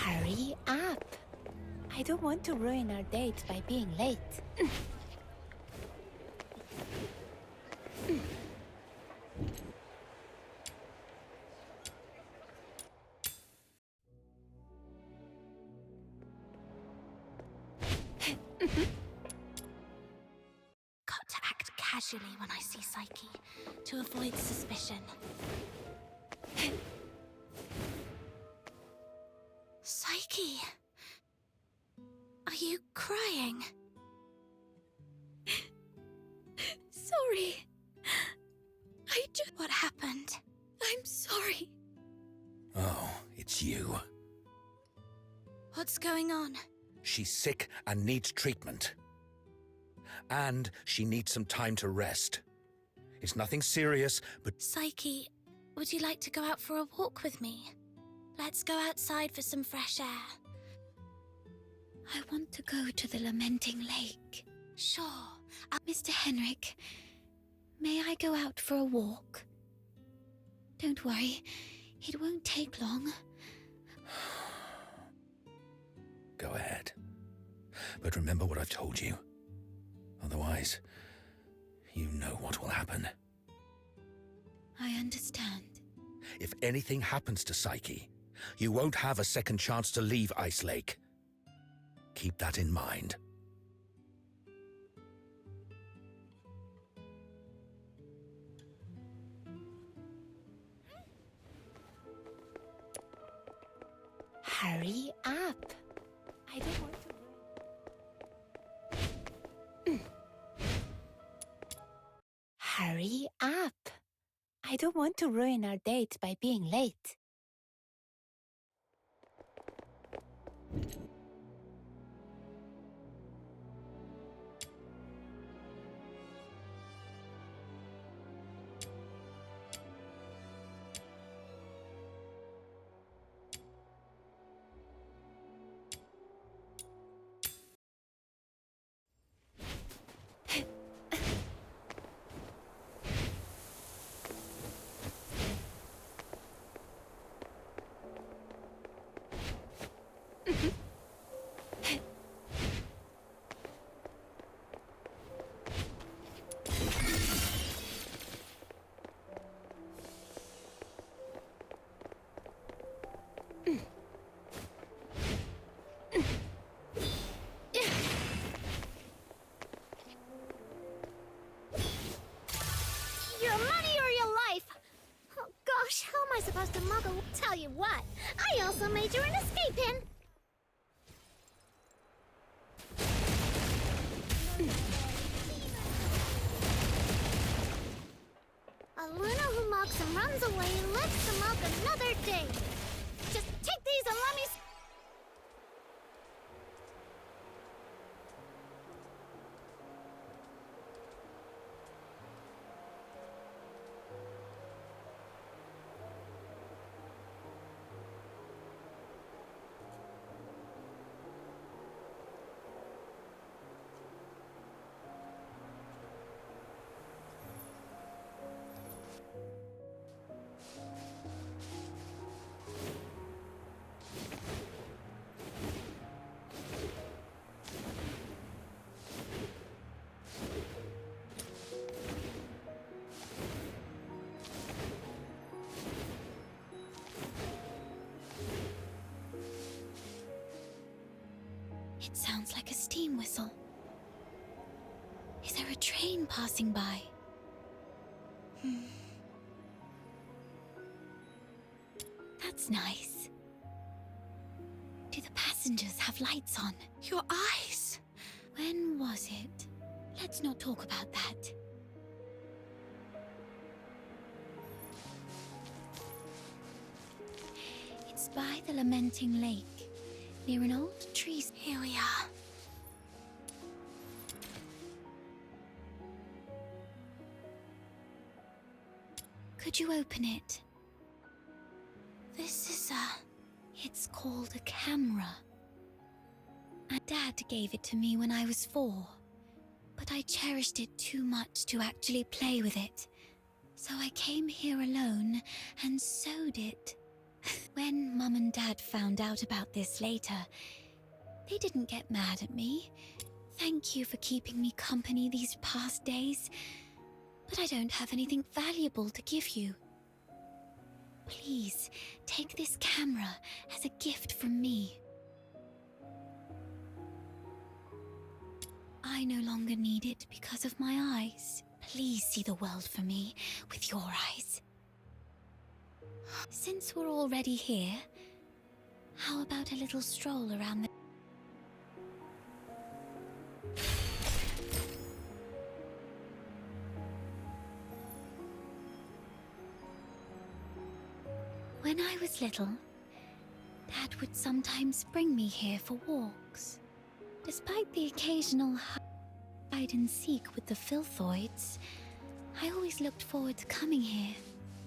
Hurry up! I don't want to ruin our date by being late. Got to act casually when I see Psyche, to avoid suspicion. Psyche! Are you crying? Sorry. What happened? I'm sorry. Oh, it's you. What's going on? She's sick and needs treatment. And she needs some time to rest. It's nothing serious, but Psyche, would you like to go out for a walk with me? Let's go outside for some fresh air. I want to go to the lamenting lake. Sure. Mr. Henrik, may I go out for a walk? Don't worry, it won't take long. go ahead. But remember what I've told you. Otherwise, you know what will happen. I understand. If anything happens to Psyche, you won't have a second chance to leave Ice Lake. Keep that in mind. Hurry up. I don't want to... Hurry up. I don't want to ruin our date by being late. Your money or your life! Oh gosh, how am I supposed to muggle? Tell you what, I also major in escaping! A Luna who mugs and runs away lives to mug another day! Just take these and let me... It sounds like a steam whistle. Is there a train passing by? That's nice. Do the passengers have lights on? Your eyes! When was it? Let's not talk about that. It's by the lamenting lake, near an old tree. Here we are. Could you open it? This is It's called a camera. My dad gave it to me when I was 4, but I cherished it too much to actually play with it. So I came here alone and sewed it. When Mum and Dad found out about this later, they didn't get mad at me. Thank you for keeping me company these past days, but I don't have anything valuable to give you. Please, take this camera as a gift from me. I no longer need it because of my eyes. Please see the world for me with your eyes. Since we're already here, how about a little stroll around the... When I was little, Dad would sometimes bring me here for walks. Despite the occasional hide and seek with the filthoids, I always looked forward to coming here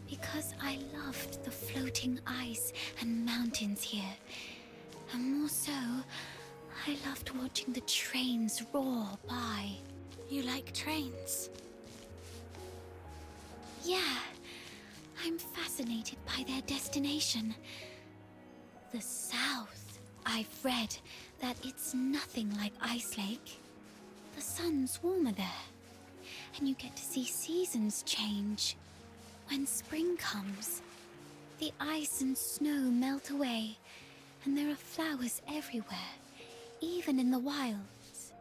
because I loved the floating ice and mountains here. And more so, I loved watching the trains roar by. You like trains? Yeah, I'm fascinated by their destination. The South. I've read that it's nothing like Ice Lake. The sun's warmer there, and you get to see seasons change. When spring comes, the ice and snow melt away, and there are flowers everywhere, even in the wilds.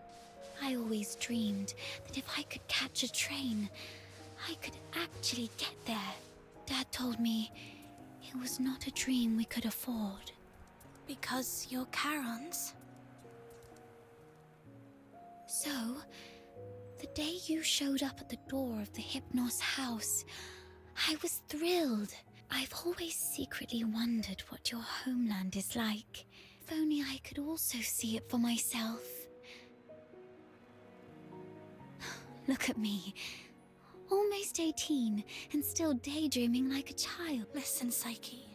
I always dreamed that if I could catch a train, I could actually get there. Dad told me it was not a dream we could afford. Because you're Charon's? So, the day you showed up at the door of the Hypnos house, I was thrilled. I've always secretly wondered what your homeland is like. If only I could also see it for myself. Look at me. Almost 18 and still daydreaming like a child. Listen, Psyche.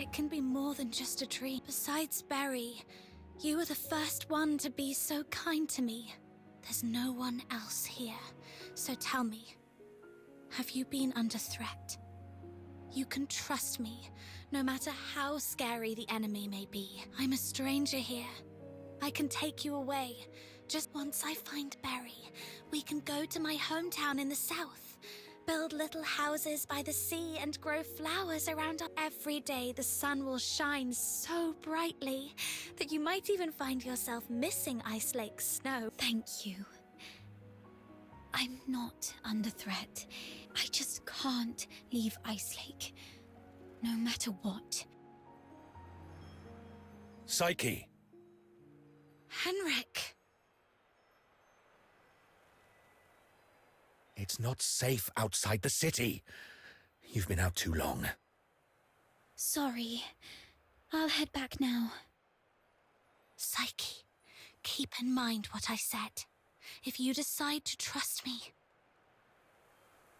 It can be more than just a dream. Besides Barry, you were the first one to be so kind to me. There's no one else here. So tell me, have you been under threat? You can trust me, no matter how scary the enemy may be. I'm a stranger here. I can take you away. Just once I find Barry, we can go to my hometown in the south. Build little houses by the sea and grow flowers around us. Every day the sun will shine so brightly that you might even find yourself missing Ice Lake snow. Thank you. I'm not under threat. I just can't leave Ice Lake, no matter what. Psyche! Henrik! It's not safe outside the city. You've been out too long. Sorry. I'll head back now. Psyche, keep in mind what I said. If you decide to trust me,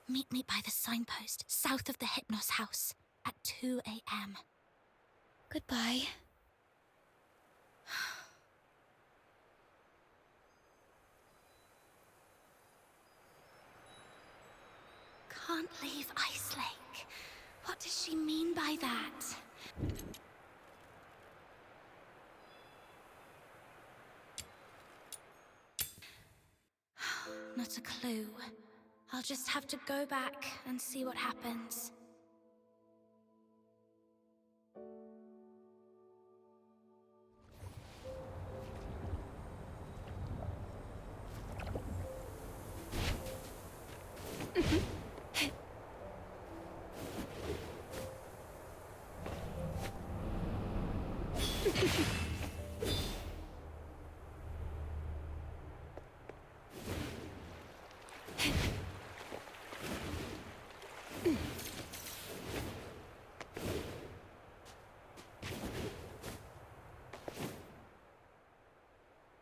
meet me by the signpost south of the Hypnos house at 2 a.m. Goodbye. Can't leave Ice Lake. What does she mean by that? Not a clue. I'll just have to go back and see what happens.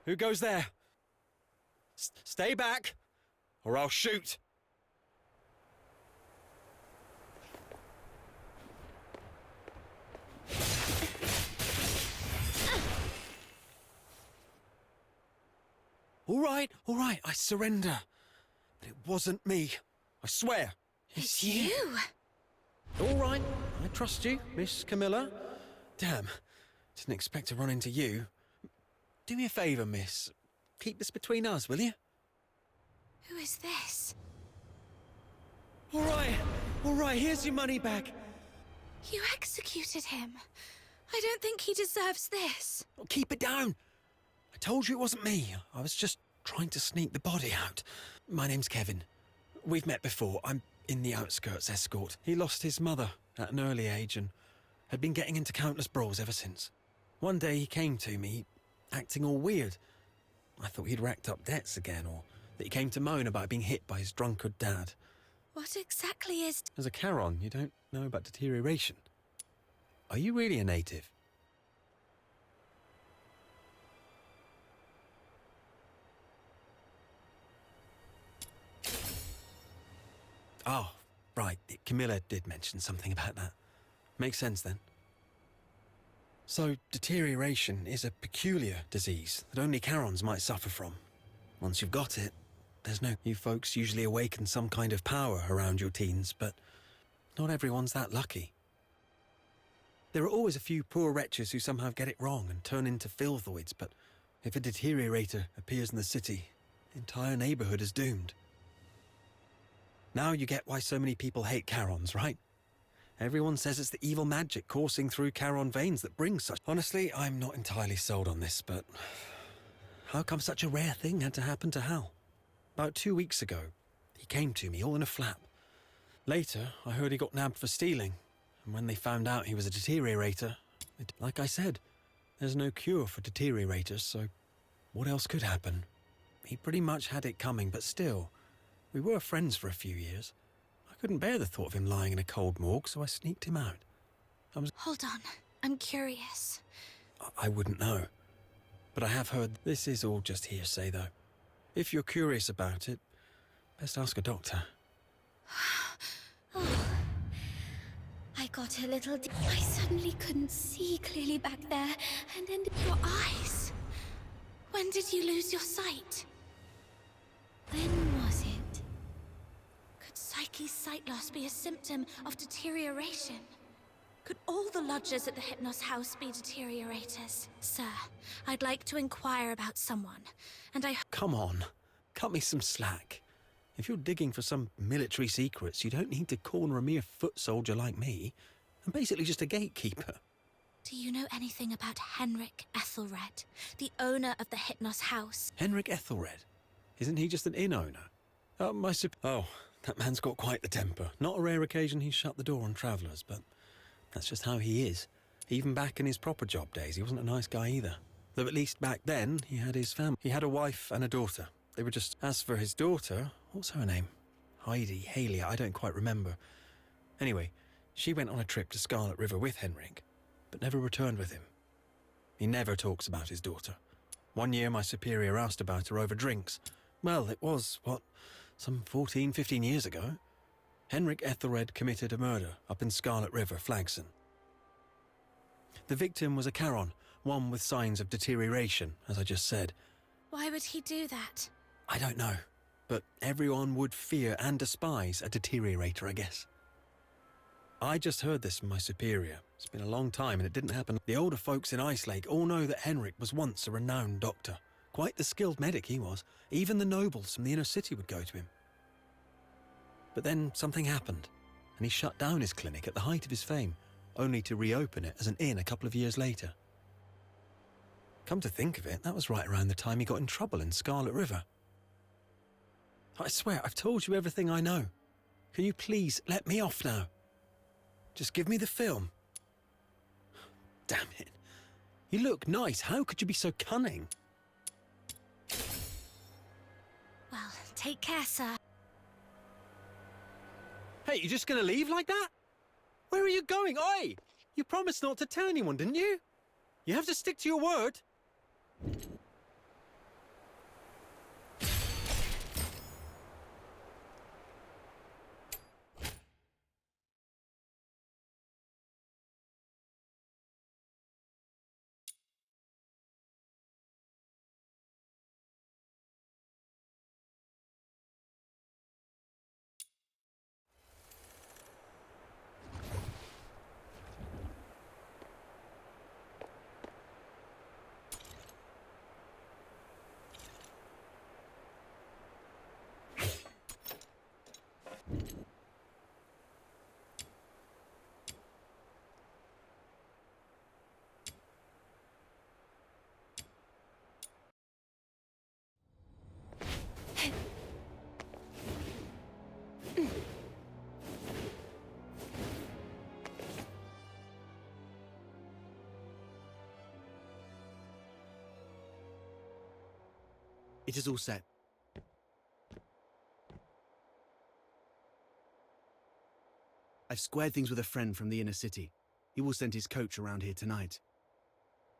Who goes there? Stay back, or I'll shoot. All right, I surrender. But it wasn't me. I swear. It's you! All right, I trust you, Miss Camilla. Damn, didn't expect to run into you. Do me a favour, miss. Keep this between us, will you? Who is this? All right, here's your money back. You executed him. I don't think he deserves this. Oh, keep it down. I told you it wasn't me. I was just trying to sneak the body out. My name's Kevin. We've met before. I'm in the outskirts escort. He lost his mother at an early age and had been getting into countless brawls ever since. One day he came to me, acting all weird. I thought he'd racked up debts again, or that he came to moan about being hit by his drunkard dad. What exactly is... As a Charon, you don't know about deterioration. Are you really a native? Oh, right. Camilla did mention something about that. Makes sense then. So, deterioration is a peculiar disease that only Charons might suffer from. Once you've got it, there's no... You folks usually awaken some kind of power around your teens, but not everyone's that lucky. There are always a few poor wretches who somehow get it wrong and turn into filthoids, but if a deteriorator appears in the city, the entire neighborhood is doomed. Now you get why so many people hate Charons, right? Everyone says it's the evil magic coursing through Charon veins that brings such... Honestly, I'm not entirely sold on this, but... How come such a rare thing had to happen to Hal? About 2 weeks ago, he came to me all in a flap. Later, I heard he got nabbed for stealing, and when they found out he was a deteriorator... Like I said, there's no cure for deteriorators, so what else could happen? He pretty much had it coming, but still, we were friends for a few years. I couldn't bear the thought of him lying in a cold morgue, so I sneaked him out. Hold on, I'm curious. I wouldn't know. But I have heard this is all just hearsay, though. If you're curious about it, best ask a doctor. I got a little... I suddenly couldn't see clearly back there, and then... Your eyes. When did you lose your sight? When was it? Could Psyche's sight loss be a symptom of deterioration? Could all the lodgers at the Hypnos house be deteriorators? Sir, I'd like to inquire about someone, and I... Come on, cut me some slack. If you're digging for some military secrets, you don't need to corner a mere foot soldier like me. I'm basically just a gatekeeper. Do you know anything about Henrik Ethelred, the owner of the Hypnos house? Henrik Ethelred? Isn't he just an inn owner? Oh, that man's got quite the temper. Not a rare occasion he's shut the door on travellers, but that's just how he is. Even back in his proper job days, he wasn't a nice guy either. Though at least back then, he had his family. He had a wife and a daughter. They were just... As for his daughter, what's her name? Haley, I don't quite remember. Anyway, she went on a trip to Scarlet River with Henrik, but never returned with him. He never talks about his daughter. One year, my superior asked about her over drinks. Well, it was, some 14, 15 years ago. Henrik Ethelred committed a murder up in Scarlet River, Flagson. The victim was a Charon, one with signs of deterioration, as I just said. Why would he do that? I don't know, but everyone would fear and despise a deteriorator, I guess. I just heard this from my superior. It's been a long time and it didn't happen. The older folks in Ice Lake all know that Henrik was once a renowned doctor. Quite the skilled medic he was. Even the nobles from the inner city would go to him. But then something happened, and he shut down his clinic at the height of his fame, only to reopen it as an inn a couple of years later. Come to think of it, that was right around the time he got in trouble in Scarlet River. I swear, I've told you everything I know. Can you please let me off now? Just give me the film. Damn it. You look nice. How could you be so cunning? Well, take care, sir. Hey, you just gonna leave like that? Where are you going? Oi! You promised not to tell anyone, didn't you? You have to stick to your word. It is all set. I've squared things with a friend from the inner city. He will send his coach around here tonight.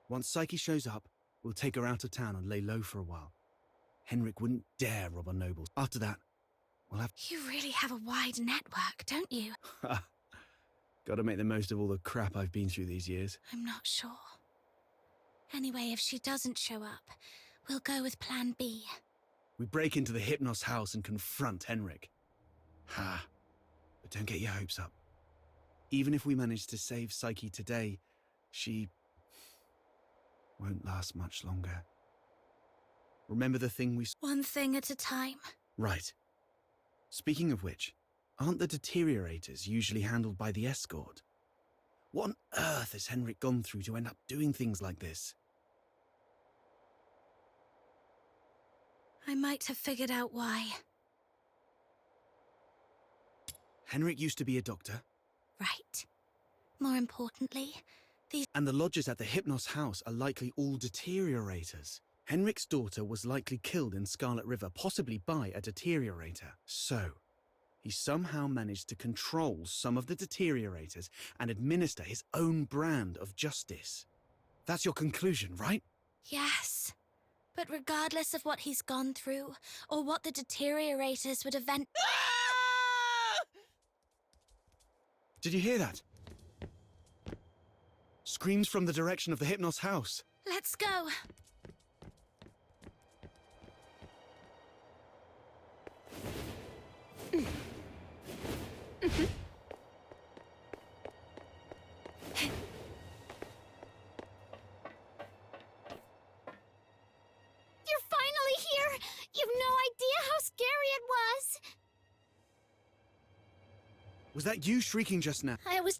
Once Psyche shows up, we'll take her out of town and lay low for a while. Henrik wouldn't dare rob our nobles. After that, we'll have... You really have a wide network, don't you? Gotta make the most of all the crap I've been through these years. I'm not sure. Anyway, if she doesn't show up, we'll go with plan B. We break into the Hypnos house and confront Henrik. Ha! But don't get your hopes up. Even if we manage to save Psyche today, she won't last much longer. Remember the thing we... One thing at a time. Right. Speaking of which, aren't the deteriorators usually handled by the escort? What on earth has Henrik gone through to end up doing things like this? I might have figured out why. Henrik used to be a doctor. Right. More importantly, And the lodgers at the Hypnos house are likely all deteriorators. Henrik's daughter was likely killed in Scarlet River, possibly by a deteriorator. So, he somehow managed to control some of the deteriorators and administer his own brand of justice. That's your conclusion, right? Yes. But regardless of what he's gone through, or what the deteriorators would Did you hear that? Screams from the direction of the Hypnos house. Let's go. You're finally here! You've no idea how scary it was! Was that you shrieking just now?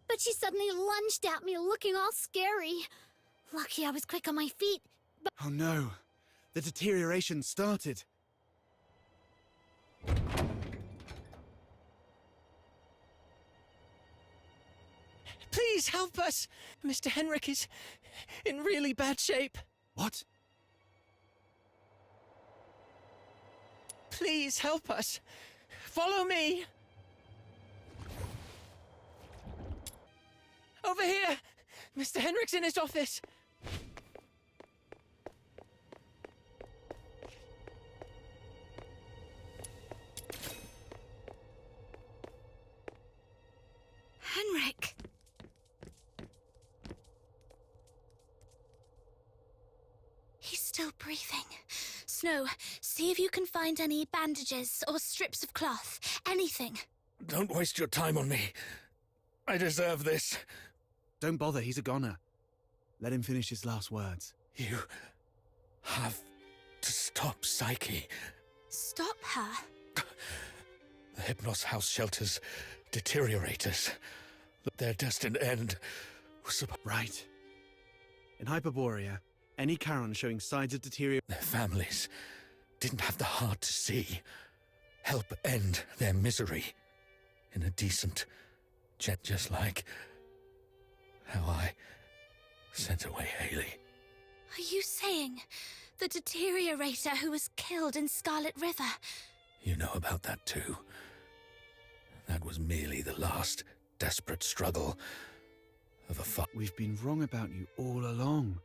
But she suddenly lunged at me, looking all scary. Lucky I was quick on my feet. Oh no. The deterioration started. Please help us! Mr. Henrik is in really bad shape. What? Please help us. Follow me. Over here! Mr. Henrik's in his office. Henrik. He's still breathing. Snow, see if you can find any bandages or strips of cloth. Anything. Don't waste your time on me. I deserve this. Don't bother, he's a goner. Let him finish his last words. You have to stop Psyche. Stop her. The Hypnos house shelters deteriorators. Their destined end was Right. In Hyperborea, any Charon showing signs of deterioration... Their families didn't have the heart to see. Help end their misery in a decent jet, just like how I sent away Haley. Are you saying the deteriorator who was killed in Scarlet River? You know about that too. That was merely the last desperate struggle of a We've been wrong about you all along.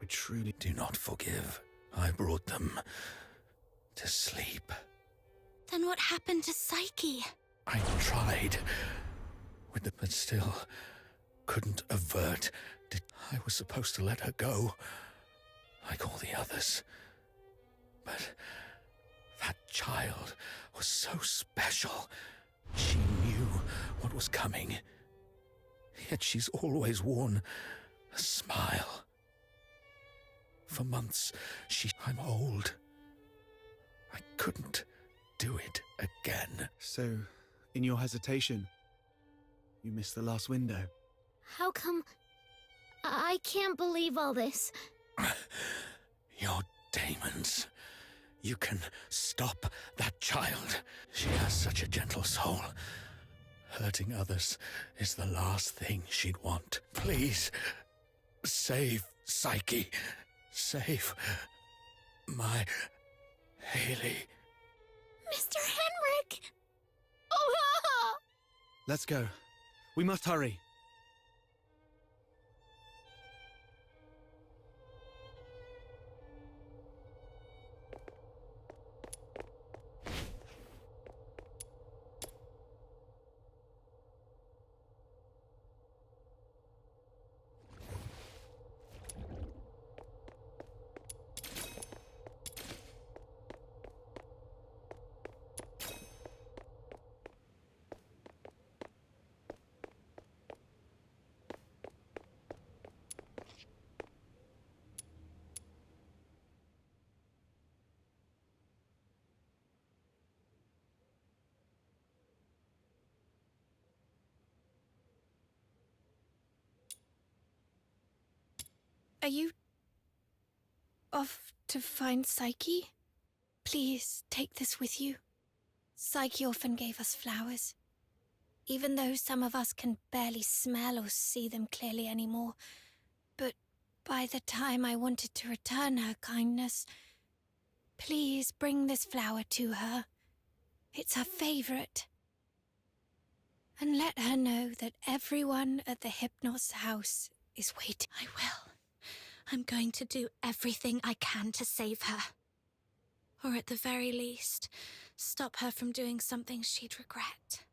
We truly... Do not forgive. I brought them to sleep. Then what happened to Psyche? I tried with the, but still couldn't avert. I was supposed to let her go, like all the others. But that child was so special. She knew what was coming. Yet she's always worn a smile. For months, I'm old. I couldn't do it again. So, in your hesitation, you missed the last window. How come... I can't believe all this. Your demons. You can stop that child. She has such a gentle soul. Hurting others is the last thing she'd want. Please, save Psyche. Save My Haley. Mr. Henrik! Oh! Let's go. We must hurry. Are you off to find Psyche? Please take this with you. Psyche often gave us flowers. Even though some of us can barely smell or see them clearly anymore. But by the time I wanted to return her kindness, please bring this flower to her. It's her favorite. And let her know that everyone at the Hypnos house is waiting. I will. I'm going to do everything I can to save her. Or at the very least, stop her from doing something she'd regret.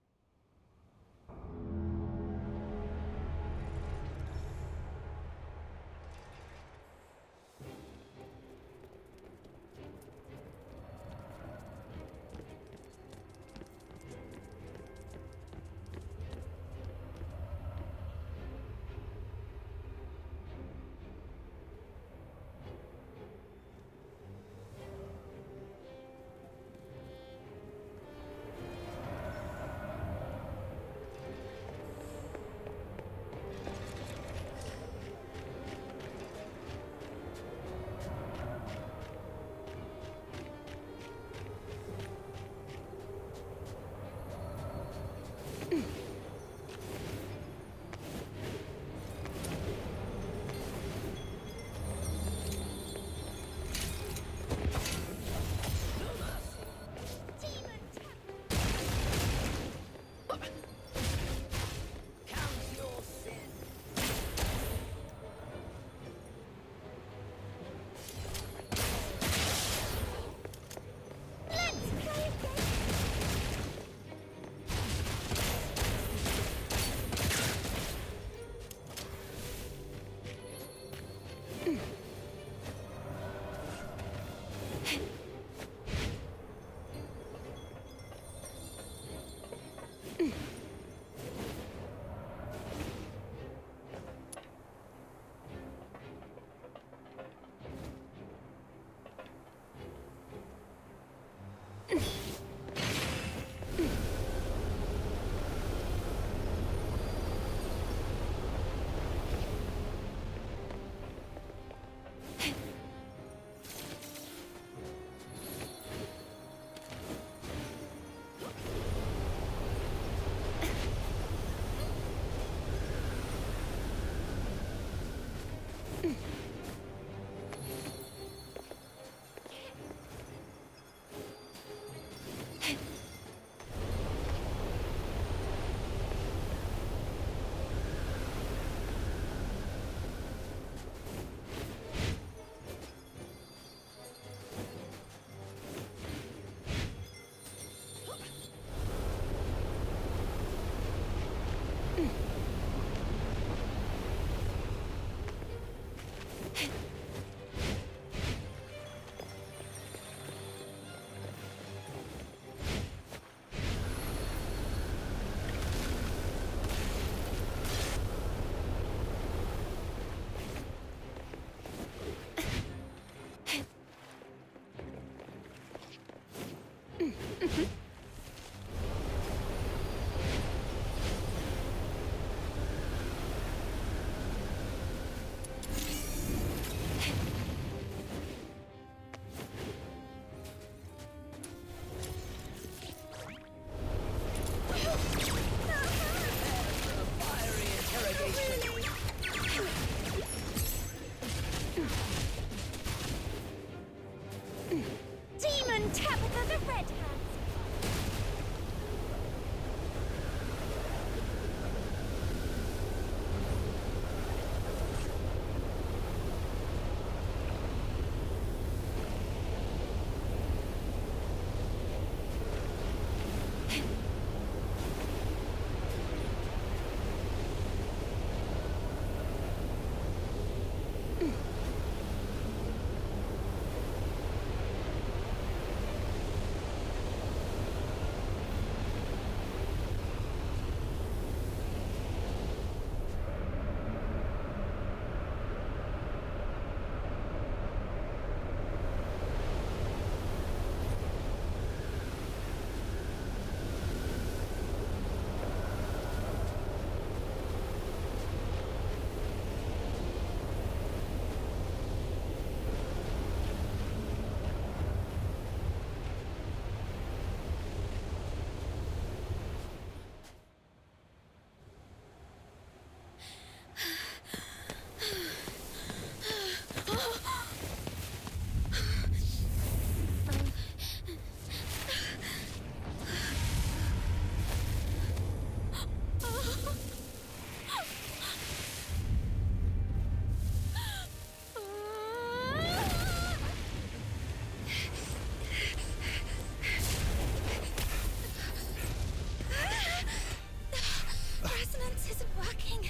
This isn't working.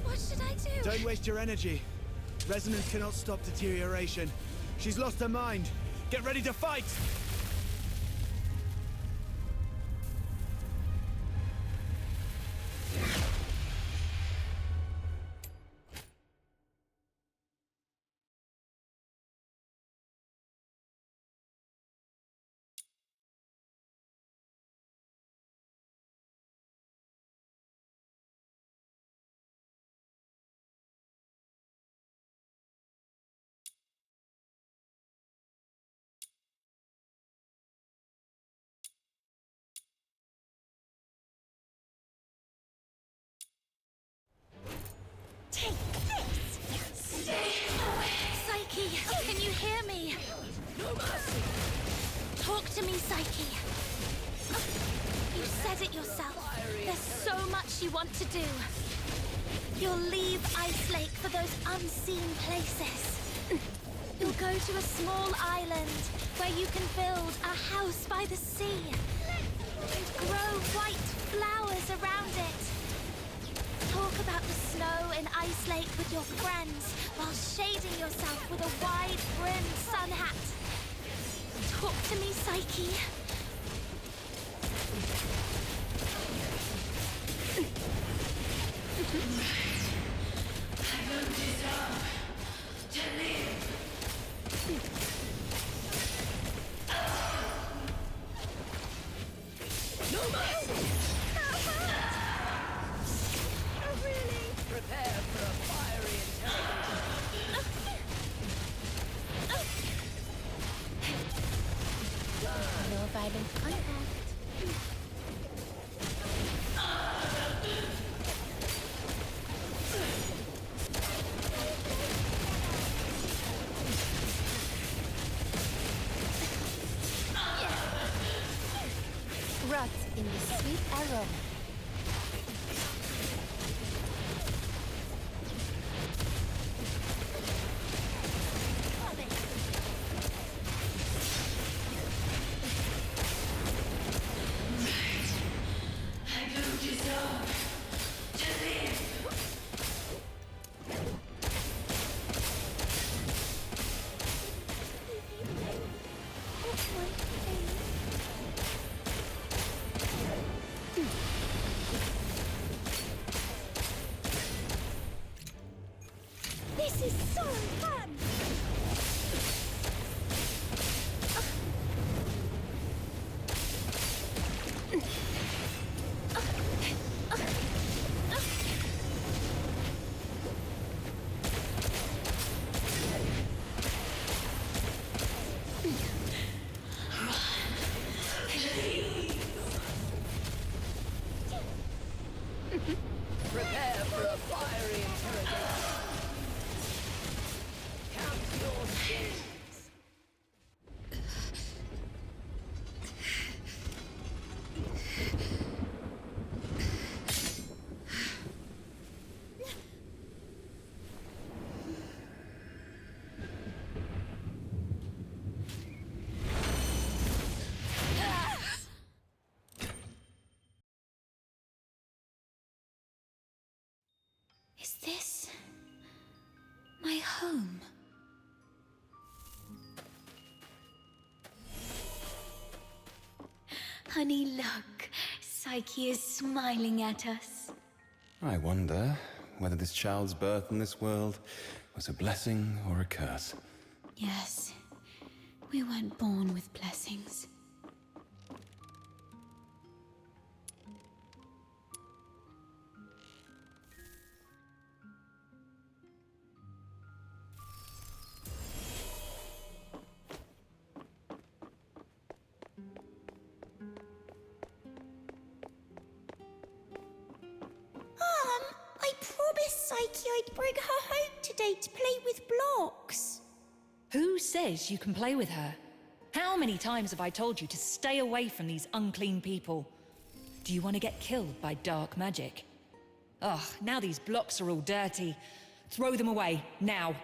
What should I do? Don't waste your energy. Resonance cannot stop deterioration. She's lost her mind. Get ready to fight! Take this! Stay away! Psyche, can you hear me? No mercy! Talk to me, Psyche. You said it yourself. There's so much you want to do. You'll leave Ice Lake for those unseen places. You'll go to a small island where you can build a house by the sea and grow white flowers around it. Talk about the snow in Ice Lake with your friends while shading yourself with a wide-brimmed sun hat. Talk to me, Psyche. I don't deserve to live. No mercy! Oh, really? Prepare for a fiery interrogation. No violent contact. Rot in the sweet aroma. I don't deserve to live. This is so fun! Prepare for a fiery interrogation. Count your sins. Is this my home? Honey, look. Psyche is smiling at us. I wonder whether this child's birth in this world was a blessing or a curse. Yes, we weren't born with blessings. I promised Psyche I'd bring her home today to play with blocks. Who says you can play with her? How many times have I told you to stay away from these unclean people? Do you want to get killed by dark magic? Ugh, now these blocks are all dirty. Throw them away, now.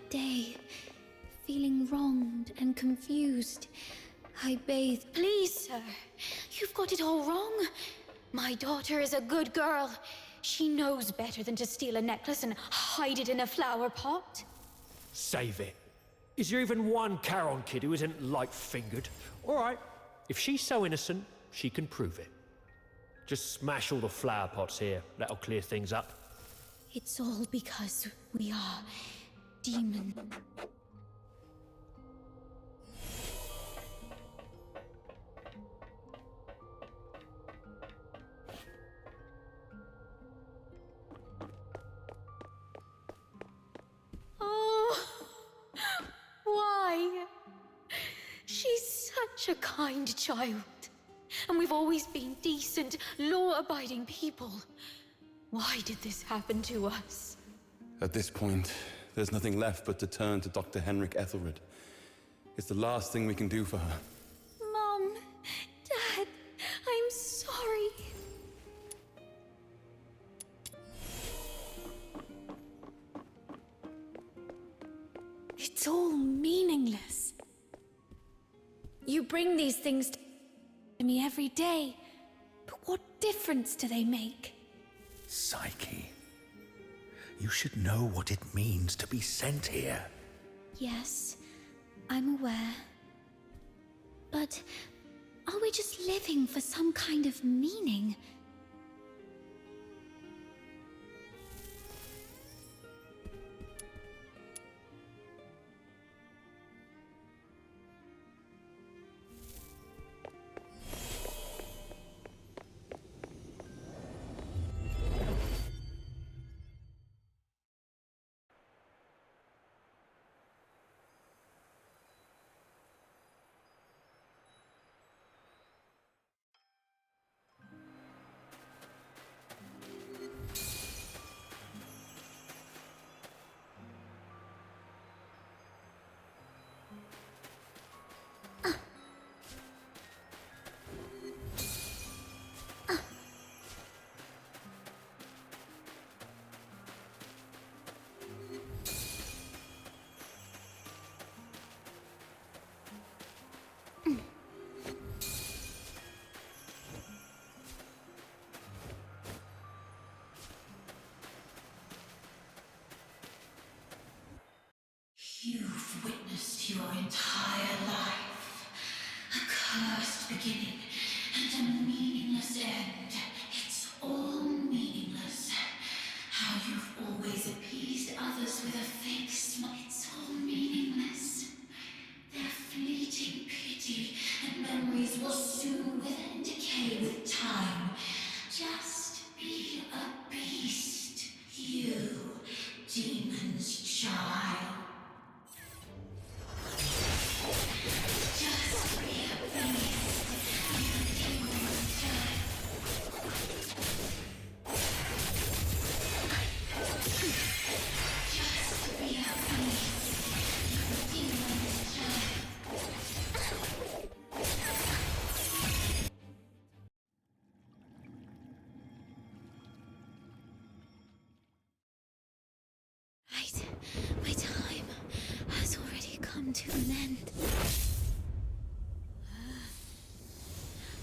day, feeling wronged and confused. I bathed. Please, sir. You've got it all wrong. My daughter is a good girl. She knows better than to steal a necklace and hide it in a flower pot. Save it. Is there even one Charon kid who isn't light-fingered? All right, if she's so innocent, she can prove it. Just smash all the flower pots here. That'll clear things up. It's all because we are demons. Why? She's such a kind child. And we've always been decent, law-abiding people. Why did this happen to us? At this point, there's nothing left but to turn to Dr. Henrik Ethelred. It's the last thing we can do for her. Mom, Dad, I'm sorry. It's all meaningless. You bring these things to me every day, but what difference do they make? Psyche, you should know what it means to be sent here. Yes, I'm aware. But are we just living for some kind of meaning? You've witnessed your entire life. A cursed beginning and a meaningless end. It's all meaningless. How you've always appeased others with a fake smile. It's all meaningless. Their fleeting pity and memories will soon wither and decay with time. Just be a beast. You, demon's child. My time has already come to an end.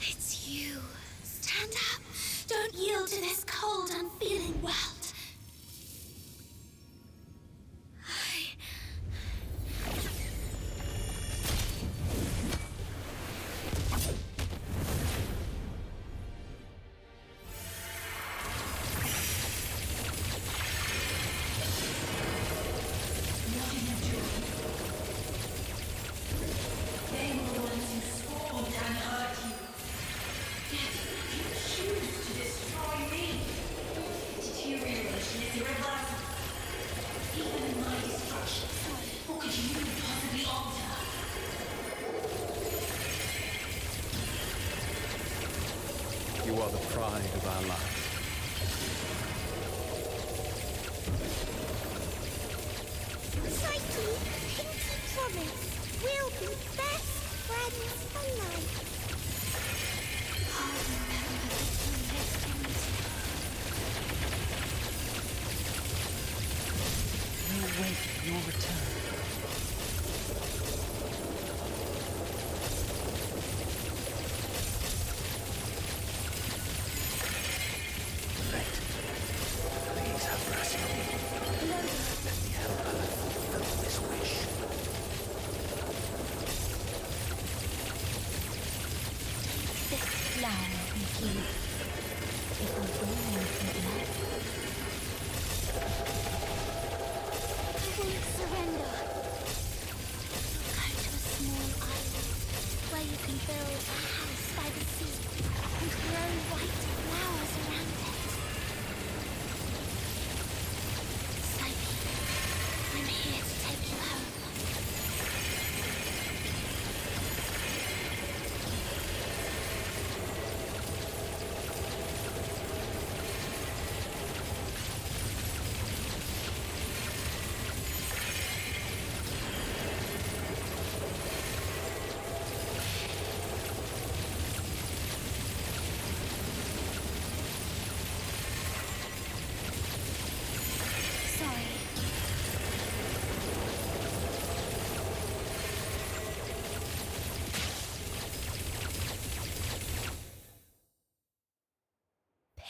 It's you. Stand up. Don't yield to this cold, unfeeling world. You are the pride of our lives. Psyche, pinky promise. We'll be best friends for life. I'll remember the lessons. We'll wait for your return.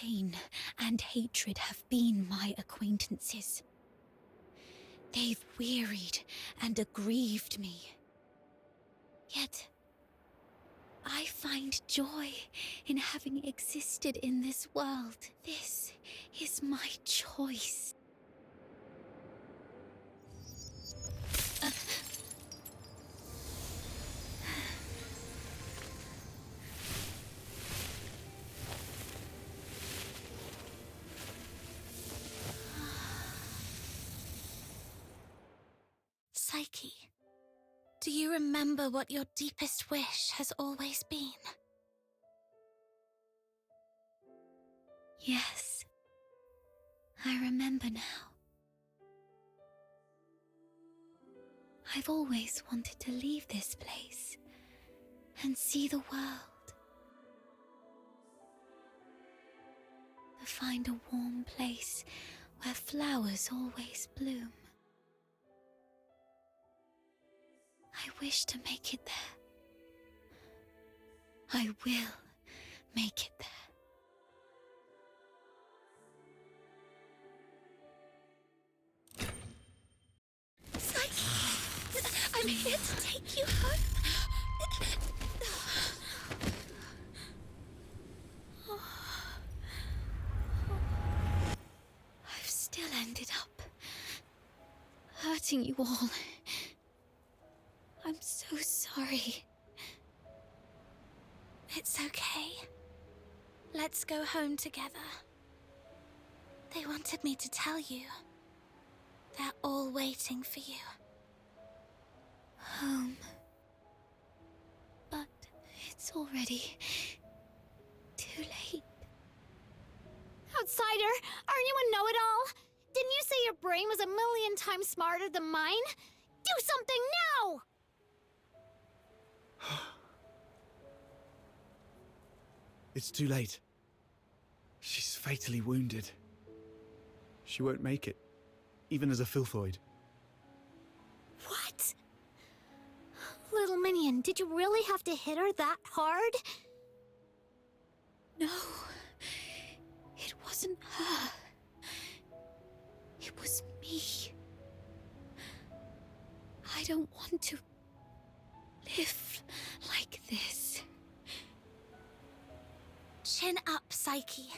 pain and hatred have been my acquaintances. They've wearied and aggrieved me. Yet, I find joy in having existed in this world. This is my choice. Psyche, do you remember what your deepest wish has always been? Yes, I remember now. I've always wanted to leave this place and see the world. To find a warm place where flowers always bloom. I wish to make it there. I will make it there. I'm here to take you home. I've still ended up hurting you all. I'm so sorry. It's okay. Let's go home together. They wanted me to tell you. They're all waiting for you. Home. But it's already too late. Outsider, aren't you a know-it-all? Didn't you say your brain was 1,000,000 times smarter than mine? Do something now! It's too late. She's fatally wounded. She won't make it, even as a filthoid. What? Little minion, did you really have to hit her that hard? No, it wasn't her. It was me. I don't want to live like this. Chin up, Psyche.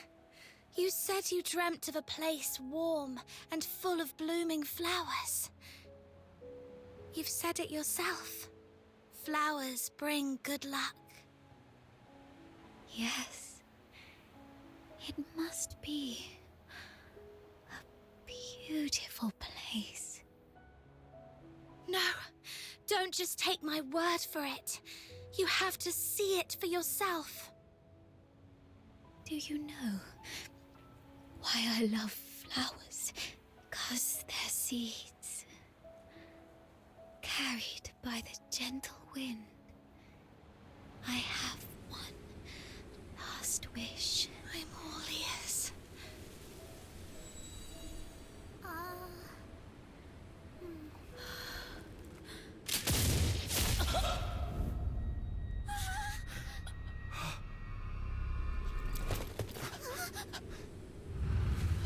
You said you dreamt of a place warm and full of blooming flowers. You've said it yourself. Flowers bring good luck. Yes. It must be a beautiful place. No, don't just take my word for it. You have to see it for yourself. Do you know why I love flowers? 'Cause they're seeds, carried by the gentle wind. I have one last wish. I'm all ears.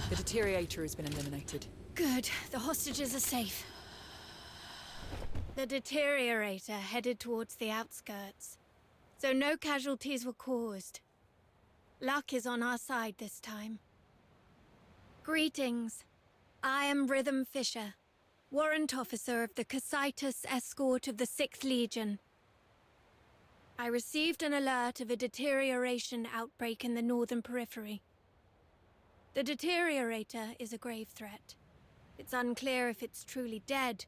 The deteriorator has been eliminated. Good. The hostages are safe. The deteriorator headed towards the outskirts, so no casualties were caused. Luck is on our side this time. Greetings. I am Rhythm Fisher, warrant officer of the Cocytus Escort of the 6th Legion. I received an alert of a deterioration outbreak in the northern periphery. The deteriorator is a grave threat. It's unclear if it's truly dead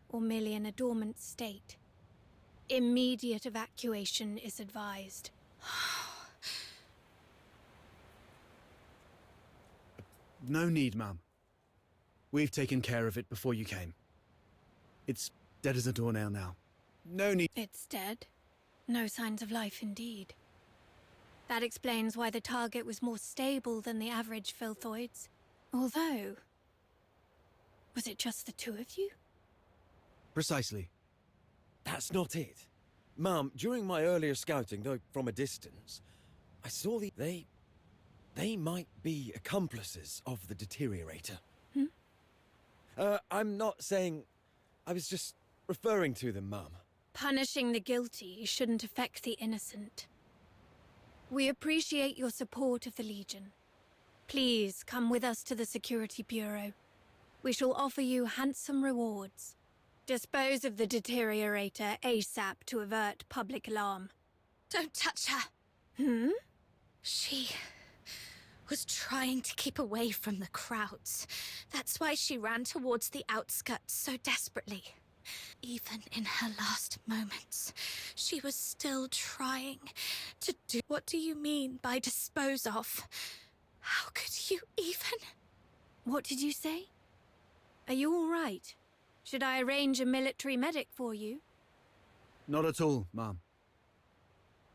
or merely in a dormant state. Immediate evacuation is advised. No need, ma'am. We've taken care of it before you came. It's dead as a doornail now. No need. It's dead. No signs of life indeed. That explains why the target was more stable than the average filthoids. Although... was it just the two of you? Precisely. That's not it. Mum, during my earlier scouting, though from a distance, I saw they They might be accomplices of the deteriorator. Hmm? I'm not saying... I was just referring to them, Mum. Punishing the guilty shouldn't affect the innocent. We appreciate your support of the Legion. Please come with us to the Security Bureau. We shall offer you handsome rewards. Dispose of the deteriorator ASAP to avert public alarm. Don't touch her. Hmm? She was trying to keep away from the crowds. That's why she ran towards the outskirts so desperately. Even in her last moments, she was still trying to do... What do you mean by dispose of? How could you even... What did you say? Are you all right? Should I arrange a military medic for you? Not at all, Mom.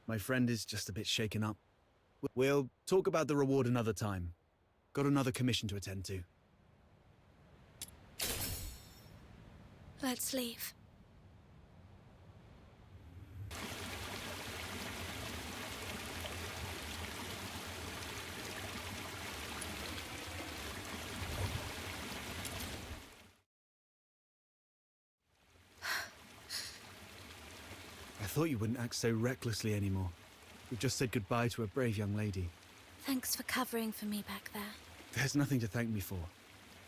My friend is just a bit shaken up. We'll talk about the reward another time. Got another commission to attend to. Let's leave. I thought you wouldn't act so recklessly anymore. We've just said goodbye to a brave young lady. Thanks for covering for me back there. There's nothing to thank me for.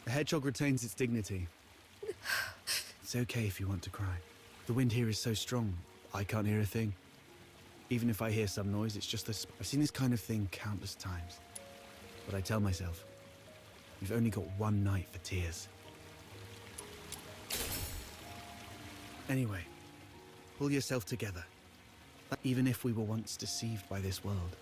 The hedgehog retains its dignity. It's okay if you want to cry. The wind here is so strong, I can't hear a thing. Even if I hear some noise, it's just this. I've seen this kind of thing countless times. But I tell myself, you've only got one night for tears. Anyway, pull yourself together. Even if we were once deceived by this world,